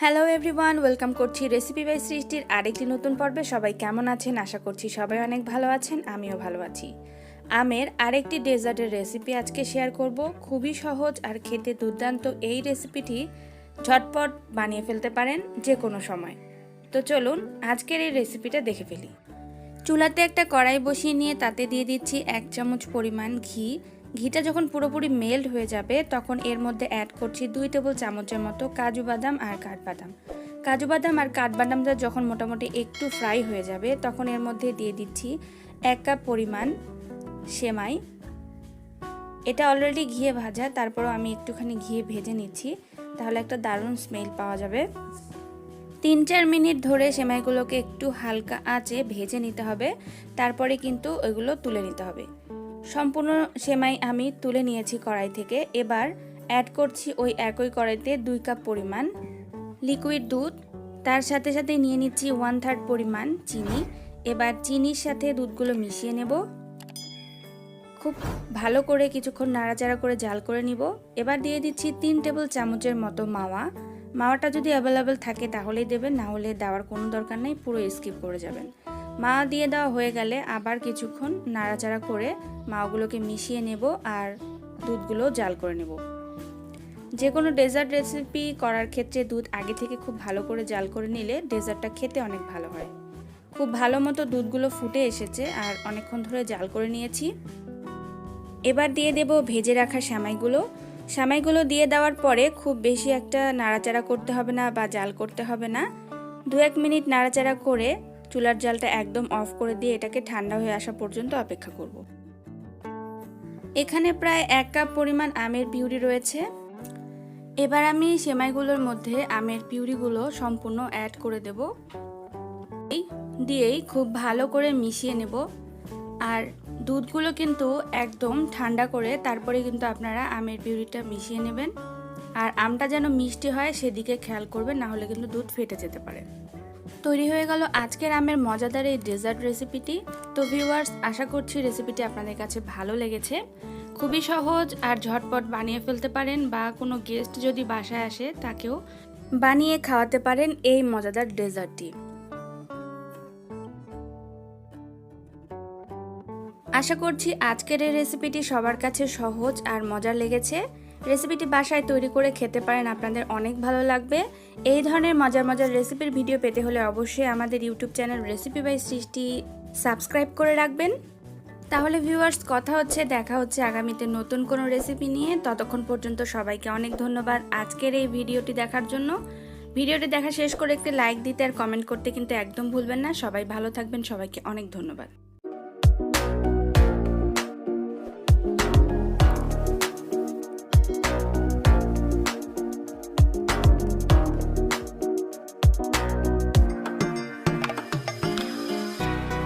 Hello everyone, welcome করছি recipe by সৃষ্টির আরেকটি নতুন পর্বে। সবাই কেমন আছেন? আশা করছি সবাই অনেক ভালো আছেন, আমিও ভালো আছি। আমের আরেকটি ডেজার্টের রেসিপি আজকে শেয়ার করব। খুবই সহজ আর খেতে দুর্দান্ত এই রেসিপিটি ঝটপট বানিয়ে ফেলতে পারেন যে কোনো সময়। তো চলুন আজকের এই রেসিপিটা দেখে ফেলি। চুলাতে একটা কড়াই বসিয়ে নিয়ে তাতে দিয়ে দিচ্ছি 1 চামচ পরিমাণ ঘি। ঘিটা যখন পুরোপুরি মেল্ট হয়ে যাবে তখন এর মধ্যে অ্যাড করছি 2 টেবিল চামচের মতো কাজু বাদাম আর কাঠবাদাম। কাজু বাদাম আর কাঠবাদামটা যখন মোটামুটি একটু ফ্রাই হয়ে যাবে তখন এর মধ্যে দিয়ে দিচ্ছি 1 কাপ পরিমাণ সেমাই। এটা অলরেডি ঘিয়ে ভাজা, তারপরও আমি একটুখানি ঘিয়ে ভেজে নিচ্ছি, তাহলে একটা দারুণ স্মেল পাওয়া যাবে। 3-4 মিনিট ধরে সেমাইগুলোকে একটু হালকা আঁচে ভেজে নিতে হবে, তারপরে কিন্তু ওইগুলো তুলে নিতে হবে। সম্পূর্ণ সেমাই আমি তুলে নিয়েছি কড়াই থেকে। এবার অ্যাড করছি ওই একই কড়াইতে 2 কাপ পরিমাণ লিকুইড দুধ, তার সাথে সাথে নিয়ে নিচ্ছি 1/3 পরিমাণ চিনি। এবার চিনির সাথে দুধগুলো মিশিয়ে নেব, খুব ভালো করে কিছুক্ষণ নাড়াচাড়া করে জাল করে নিব। এবার দিয়ে দিচ্ছি 3 টেবিল চামচের মতো মাওয়া। মাওয়াটা যদি অ্যাভেলেবেল থাকে তাহলেই দেবেন, না হলে দেওয়ার কোনো দরকার নেই, পুরো স্কিপ করে যাবেন। মাওয়া দিয়ে দেওয়া হয়ে গেলে আবার কিছুক্ষণ নাড়াচাড়া করে মাওয়াগুলোকে মিশিয়ে নেব আর দুধগুলো জাল করে নেব। যে কোনো ডেজার্ট রেসিপি করার ক্ষেত্রে দুধ আগে থেকে খুব ভালো করে জাল করে নিলে ডেজার্টটা খেতে অনেক ভালো হয়। খুব ভালো মতো দুধগুলো ফুটে এসেছে আর অনেকক্ষণ ধরে জাল করে নিয়েছি। এবার দিয়ে দেব ভেজে রাখা সেমাইগুলো দিয়ে দেওয়ার পরে খুব বেশি একটা নাড়াচাড়া করতে হবে না বা জাল করতে হবে না। 2-1 মিনিট নাড়াচাড়া করে চুলার জালটা একদম অফ করে দিয়ে এটাকে ঠান্ডা হয়ে আসা পর্যন্ত অপেক্ষা করব। এখানে প্রায় 1 কাপ পরিমাণ আমের পিউরি রয়েছে। এবার আমি সেমাইগুলোর মধ্যে আমের পিউরিগুলো সম্পূর্ণ অ্যাড করে দেব। দিয়েই খুব ভালো করে মিশিয়ে নেব। আর দুধগুলো কিন্তু একদম ঠান্ডা করে তারপরে কিন্তু আপনারা আমের পিউরিটা মিশিয়ে নেবেন। আর আমটা যেন মিষ্টি হয় সেদিকে খেয়াল করবেন, না হলে কিন্তু দুধ ফেটে যেতে পারে। তৈরি হয়ে গেল আজকের আমের মজাদার এই ডেজার্ট রেসিপিটি। তো ভিউয়ার্স, আশা করছি রেসিপিটি আপনাদের কাছে ভালো লেগেছে। খুবই সহজ আর ঝটপট বানিয়ে ফেলতে পারেন, বা কোনো গেস্ট যদি বাসায় আসে তাকেও বানিয়ে খাওয়াতে পারেন এই মজাদার ডেজার্টটি। আশা করছি আজকের এই রেসিপিটি সবার কাছে সহজ আর মজার লেগেছে। রেসিপিটি বাসায় তৈরি করে খেতে পারেন, আপনাদের অনেক ভালো লাগবে। এই ধরনের মজার মজার রেসিপির ভিডিও পেতে হলে অবশ্যই আমাদের ইউটিউব চ্যানেল রেসিপি বাই সৃষ্টি সাবস্ক্রাইব করে রাখবেন। তাহলে ভিউয়ার্স, দেখা হচ্ছে আগামীতে নতুন কোনো রেসিপি নিয়ে। ততক্ষণ পর্যন্ত সবাইকে অনেক ধন্যবাদ আজকের এই ভিডিওটি দেখার জন্য। ভিডিওটি দেখা শেষ করে একটি লাইক দিতে আর কমেন্ট করতে কিন্তু একদম ভুলবেন না। সবাই ভালো থাকবেন, সবাইকে অনেক ধন্যবাদ।